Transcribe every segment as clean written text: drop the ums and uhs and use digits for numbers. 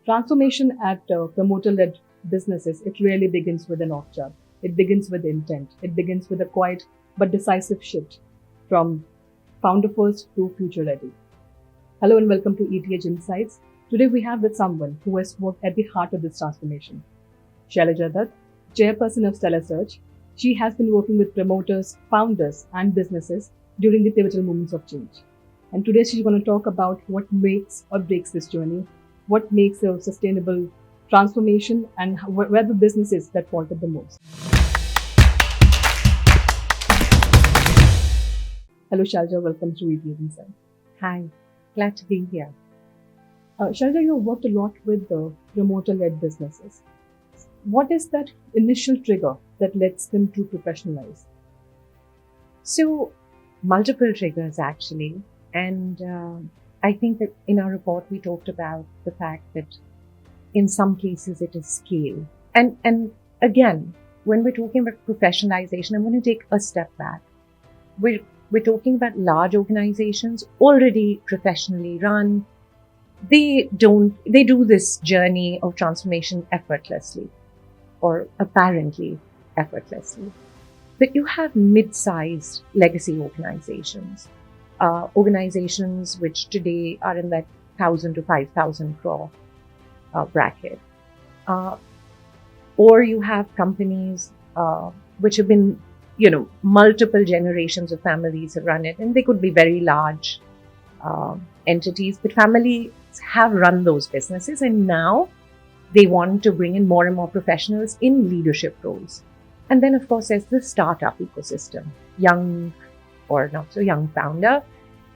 Transformation at promoter-led businesses, it really begins with an org chart. It begins with intent. It begins with a quiet but decisive shift from founder first to future ready. Hello and welcome to ETH Insights. Today we have with someone who has worked at the heart of this transformation. Shailja Dutt, Chairperson of Stellar Search. She has been working with promoters, founders, and businesses during the pivotal moments of change. And today she's going to talk about what makes or breaks this journey, what makes a sustainable transformation, and where the businesses that faltered the most. Hello, Shailja. Welcome to ETH Insights. Hi, glad to be here. Shailja, you have worked a lot with the promoter-led businesses. What is that initial trigger that lets them to professionalize? So, multiple triggers actually. And I think that in our report, we talked about the fact that in some cases it is scale. And again, when we're talking about professionalization, I'm going to take a step back. We're talking about large organizations already professionally run. They do this journey of transformation effortlessly or apparently effortlessly. But you have mid-sized legacy organizations, organizations which today are in that 1,000 to 5,000 crore bracket. Or you have companies which have been, multiple generations of families have run it, and they could be very large entities, but families have run those businesses, and now they want to bring in more and more professionals in leadership roles. And then, of course, there's the startup ecosystem, young or not so young founder,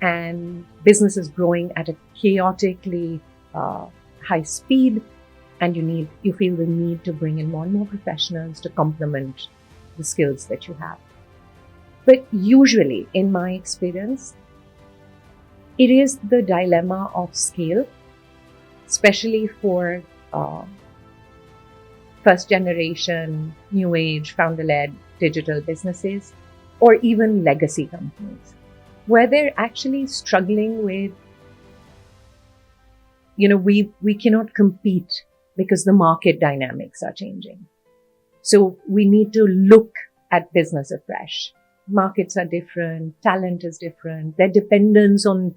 and businesses growing at a chaotically high speed, and you feel the need to bring in more and more professionals to complement the skills that you have. But usually, in my experience, it is the dilemma of scale, especially for first generation, new age, founder-led digital businesses, or even legacy companies, where they're actually struggling with, we cannot compete because the market dynamics are changing. So we need to look at business afresh. Markets are different, talent is different, their dependence on,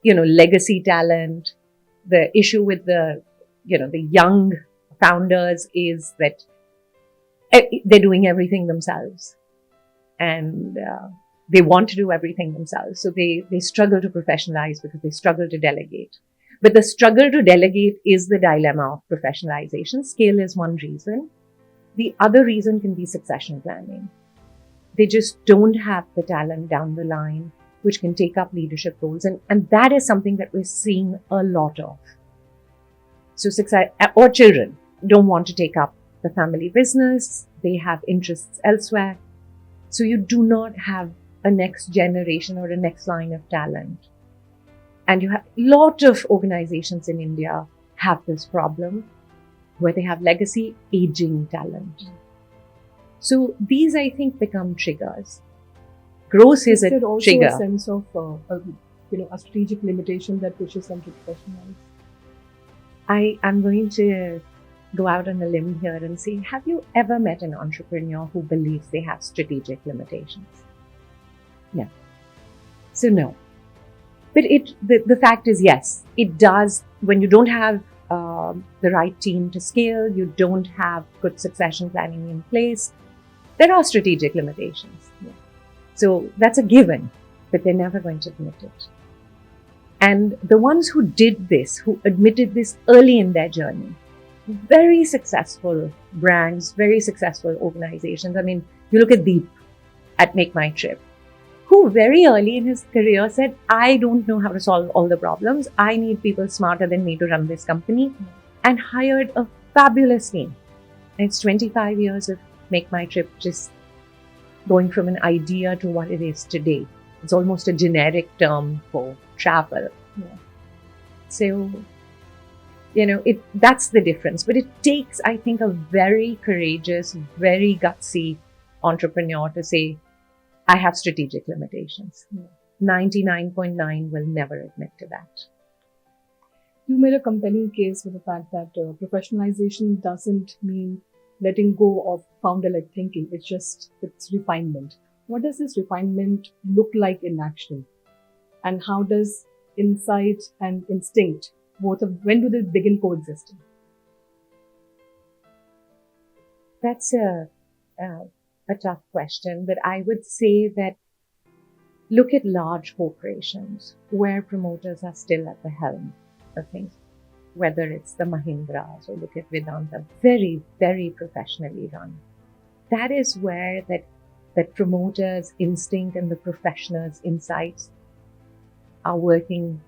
legacy talent. The issue with the young founders is that they're doing everything themselves, and they want to do everything themselves. So they struggle to professionalize because they struggle to delegate. But the struggle to delegate is the dilemma of professionalization. Scale is one reason. The other reason can be succession planning. They just don't have the talent down the line which can take up leadership roles. And that is something that we're seeing a lot of. So or children don't want to take up the family business. They have interests elsewhere. So you do not have a next generation or a next line of talent. And you have a lot of organizations in India have this problem where they have legacy aging talent. So these, I think, become triggers. Growth is a also trigger. A sense of a strategic limitation that pushes them to professionalize. I'm going to go out on a limb here and say, have you ever met an entrepreneur who believes they have strategic limitations? No. So no. But the fact is, yes, it does. When you don't have the right team to scale, you don't have good succession planning in place, there are strategic limitations. Yeah. So that's a given, but they're never going to admit it. And the ones who did this, who admitted this early in their journey, very successful brands, very successful organizations. I mean, you look at Deep at Make My Trip, who very early in his career said, I don't know how to solve all the problems. I need people smarter than me to run this company, and hired a fabulous team. And it's 25 years of Make My Trip just going from an idea to what it is today. It's almost a generic term for travel. Yeah. So, that's the difference. But it takes, I think, a very courageous, very gutsy entrepreneur to say, I have strategic limitations. 99.9 will never admit to that. You made a compelling case for the fact that professionalization doesn't mean letting go of founder-led thinking. It's refinement. What does this refinement look like in action? And how does insight and instinct, when do they begin coexisting? That's a tough question, but I would say that look at large corporations where promoters are still at the helm of things, whether it's the Mahindras or look at Vedanta, very, very professionally run. That is where that promoters' instinct and the professionals' insights are working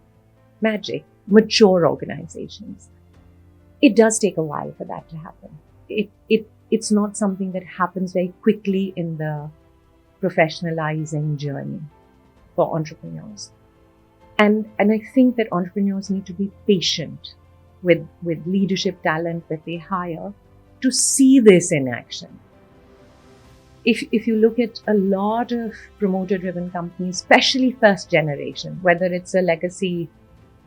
magic, mature organizations. It does take a while for that to happen. It's not something that happens very quickly in the professionalizing journey for entrepreneurs. And I think that entrepreneurs need to be patient with leadership talent that they hire to see this in action. If you look at a lot of promoter-driven companies, especially first generation, whether it's a legacy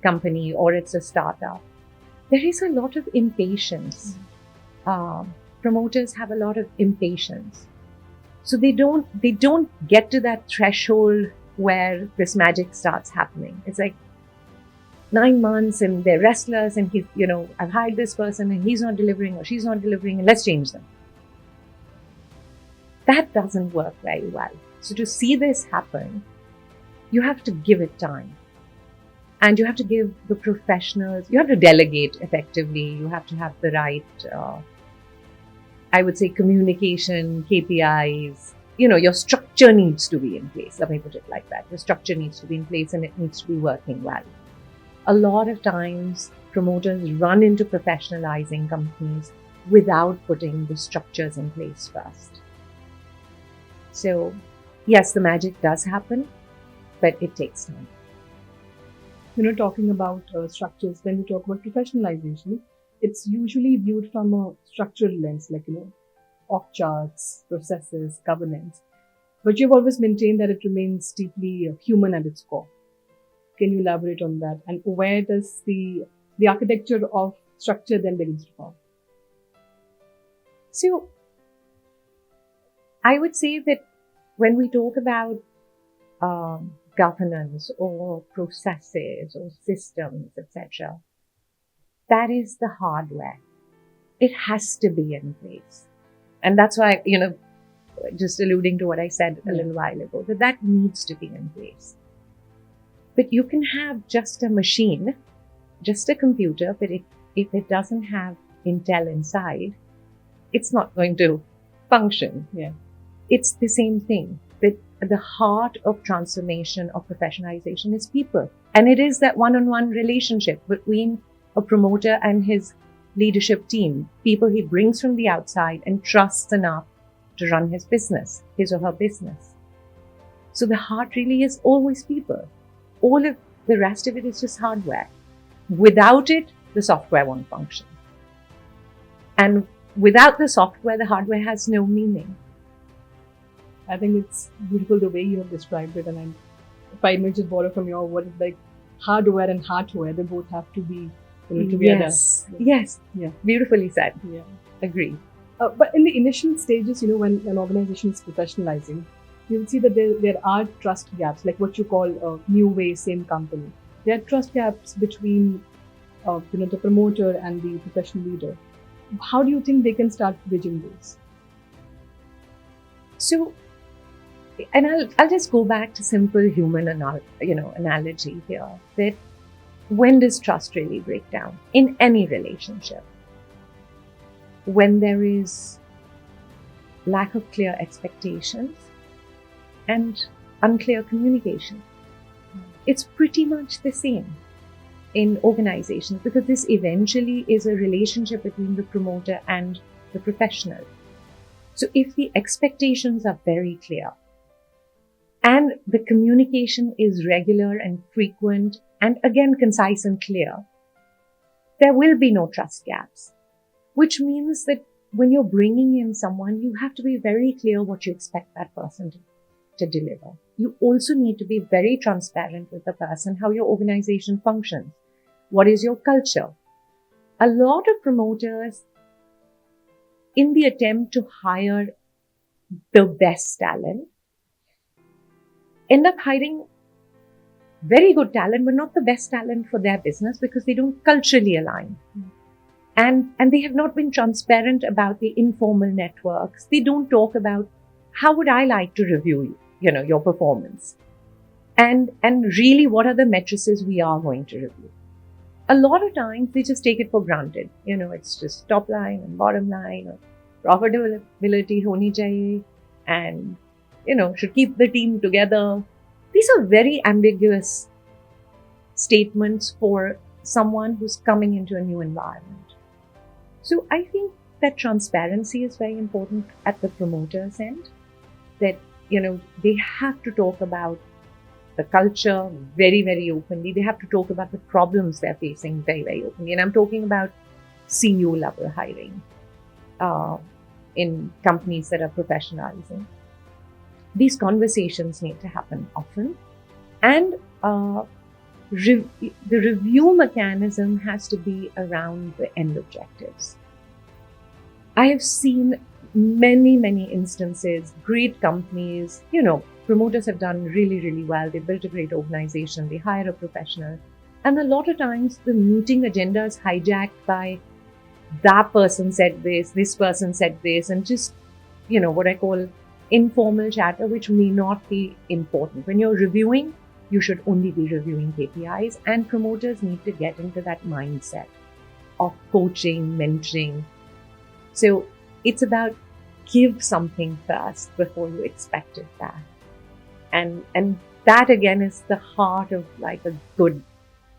company or it's a startup, there is a lot of impatience. Promoters have a lot of impatience. So they don't get to that threshold where this magic starts happening. It's like 9 months and they're restless and I've hired this person and he's not delivering or she's not delivering and let's change them. That doesn't work very well. So to see this happen, you have to give it time. And you have to give the professionals, you have to delegate effectively. You have to have the right, I would say, communication, KPIs. Your structure needs to be in place. Let me put it like that. Your structure needs to be in place and it needs to be working well. A lot of times, promoters run into professionalizing companies without putting the structures in place first. So, yes, the magic does happen, but it takes time. Talking about structures, when we talk about professionalization, it's usually viewed from a structural lens, like, org charts, processes, governance. But you've always maintained that it remains deeply human at its core. Can you elaborate on that? And where does the architecture of structure then begins to form? So, I would say that when we talk about governance or processes or systems, etc., that is the hardware. It has to be in place. And that's why, just alluding to what I said a little while ago, that needs to be in place. But you can have just a machine, just a computer, but if it doesn't have Intel inside, it's not going to function. Yeah. It's the same thing. That the heart of transformation of professionalization is people. And it is that one-on-one relationship between a promoter and his leadership team, people he brings from the outside and trusts enough to run his business, his or her business. So the heart really is always people. All of the rest of it is just hardware. Without it, the software won't function. And without the software, the hardware has no meaning. I think it's beautiful the way you have described it. And if I may just borrow from your word, like hardware and hardware, they both have to be together. Yes. Yeah. Beautifully said. Yeah. Agree. But in the initial stages, when an organization is professionalizing, you will see that there are trust gaps, like what you call a new way, same company. There are trust gaps between the promoter and the professional leader. How do you think they can start bridging those? So, and I'll just go back to simple human analogy here. That when does trust really break down in any relationship? When there is lack of clear expectations and unclear communication. It's pretty much the same in organizations because this eventually is a relationship between the promoter and the professional. So if the expectations are very clear and the communication is regular and frequent and again concise and clear, there will be no trust gaps, which means that when you're bringing in someone, you have to be very clear what you expect that person to deliver. You also need to be very transparent with the person, how your organization functions. What is your culture? A lot of promoters, in the attempt to hire the best talent, end up hiring very good talent, but not the best talent for their business because they don't culturally align. And they have not been transparent about the informal networks. They don't talk about how would I like to review your performance. And really what are the matrices we are going to review. A lot of times they just take it for granted. It's just top line and bottom line, or profitability honi chahiye, and, should keep the team together. These are very ambiguous statements for someone who's coming into a new environment. So I think that transparency is very important at the promoter's end, that, they have to talk about the culture very, very openly. They have to talk about the problems they're facing very, very openly. And I'm talking about CEO level hiring in companies that are professionalizing. These conversations need to happen often. And the review mechanism has to be around the end objectives. I have seen many, many instances, great companies, promoters have done really, really well. They built a great organization. They hire a professional. And a lot of times the meeting agenda is hijacked by that person said this person said this, and just, what I call informal chatter, which may not be important. When you're reviewing, you should only be reviewing KPIs, and promoters need to get into that mindset of coaching, mentoring. So it's about give something first before you expect it back. And that again is the heart of like a good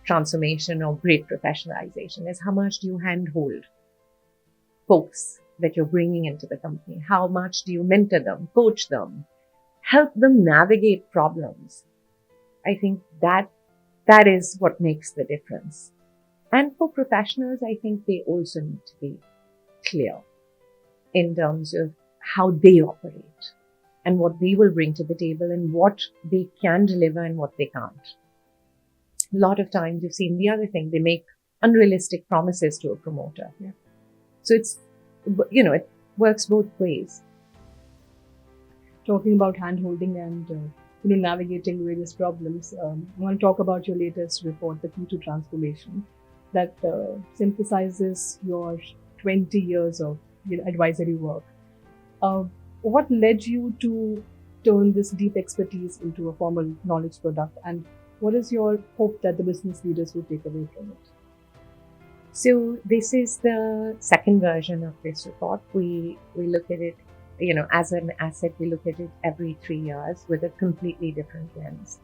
transformation or great professionalization, is how much do you handhold folks that you're bringing into the company? How much do you mentor them, coach them, help them navigate problems? I think that is what makes the difference. And for professionals, I think they also need to be clear in terms of how they operate and what they will bring to the table and what they can deliver and what they can't. A lot of times you've seen the other thing, they make unrealistic promises to a promoter. Yeah. So it's, it works both ways. Talking about hand-holding and navigating various problems, I want to talk about your latest report, The Key to Transformation, that synthesizes your 20 years of advisory work. What led you to turn this deep expertise into a formal knowledge product, and what is your hope that the business leaders will take away from it? So this is the second version of this report. We look at it, as an asset, we look at it every 3 years with a completely different lens.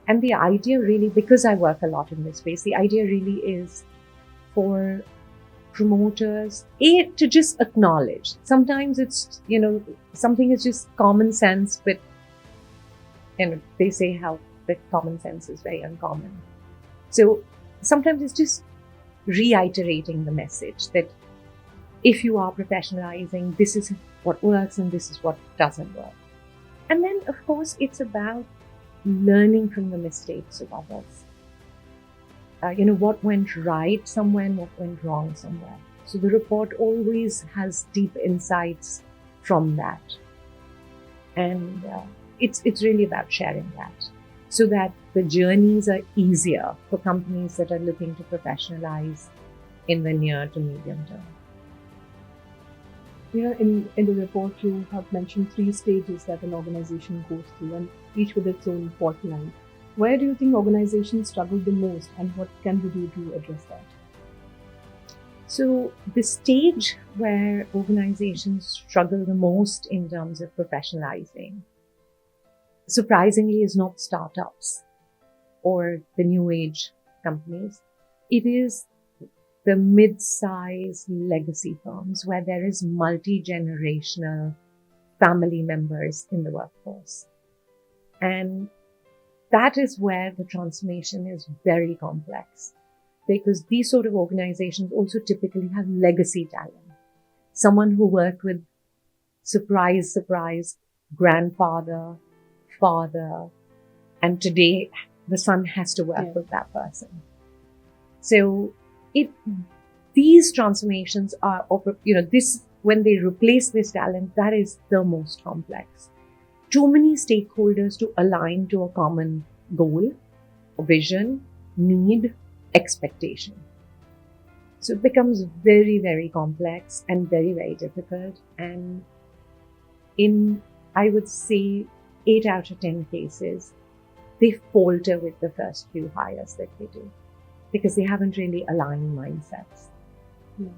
And the idea really, because I work a lot in this space, the idea really is for promoters, to just acknowledge. Sometimes it's, something is just common sense, but, they say how that common sense is very uncommon. So sometimes it's just reiterating the message that if you are professionalizing, this is what works and this is what doesn't work. And then, of course, it's about learning from the mistakes of others. What went right somewhere and what went wrong somewhere. So the report always has deep insights from that. And it's really about sharing that so that the journeys are easier for companies that are looking to professionalize in the near to medium term. In the report, you have mentioned 3 stages that an organization goes through, and each with its own fault line. Where do you think organizations struggle the most, and what can we do to address that? So the stage where organizations struggle the most in terms of professionalizing, surprisingly, is not startups or the new age companies. It is the mid-size legacy firms where there is multi-generational family members in the workforce. And that is where the transformation is very complex, because these sort of organizations also typically have legacy talent. Someone who worked with surprise, grandfather, father, and today the son has to work with that person. So it these transformations are, this when they replace this talent, that is the most complex. Too many stakeholders to align to a common goal, vision, need, expectation. So it becomes very, very complex and very, very difficult. And in, I would say, 8 out of 10 cases, they falter with the first few hires that they do because they haven't really aligned mindsets. Yeah.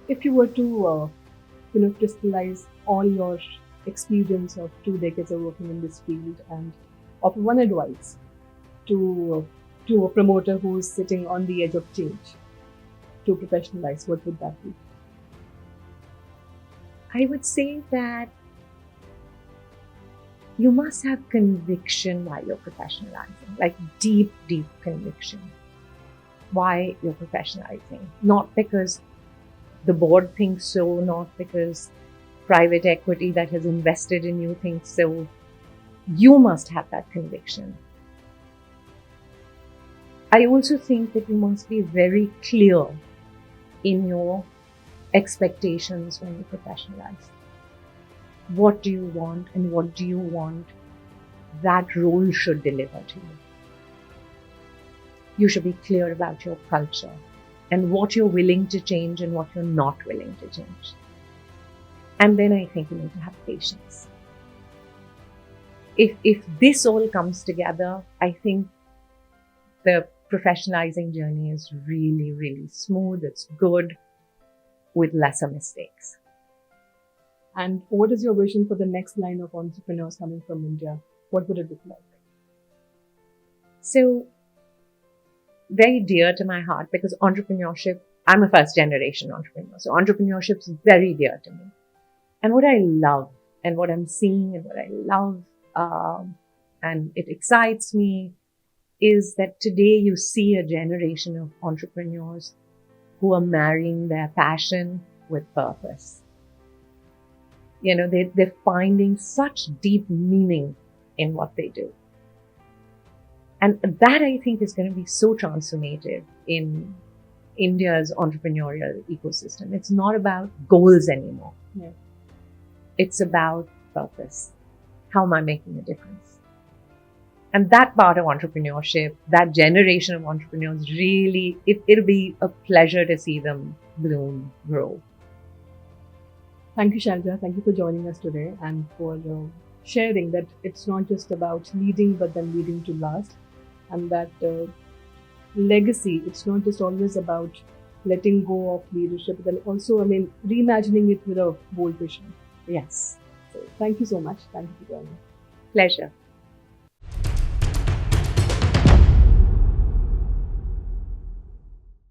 If you were to, crystallize all your experience of 2 decades of working in this field and offer one advice to a promoter who's sitting on the edge of change to professionalize, what would that be? I would say that you must have conviction while you're professionalizing, like deep, deep conviction why you're professionalizing. Not because the board thinks so, not because private equity that has invested in you thinks so. You must have that conviction. I also think that you must be very clear in your expectations when you professionalize. What do you want and what do you want that role should deliver to you? You should be clear about your culture and what you're willing to change and what you're not willing to change. And then I think you need to have patience. If this all comes together, I think the professionalizing journey is really, really smooth. It's good with lesser mistakes. And what is your vision for the next line of entrepreneurs coming from India? What would it look like? So, very dear to my heart because entrepreneurship, I'm a first generation entrepreneur. So entrepreneurship is very dear to me. And what I love and what I'm seeing and what I love, and it excites me, is that today you see a generation of entrepreneurs who are marrying their passion with purpose. They're finding such deep meaning in what they do. And that I think is going to be so transformative in India's entrepreneurial ecosystem. It's not about goals anymore. Yeah. It's about purpose. How am I making a difference? And that part of entrepreneurship, that generation of entrepreneurs, really, it'll be a pleasure to see them bloom, grow. Thank you, Shailja. Thank you for joining us today and for sharing that it's not just about leading, but then leading to last. And that legacy, it's not just always about letting go of leadership, but then also, reimagining it with a bold vision. Yes. So thank you so much. Thank you for joining. Pleasure.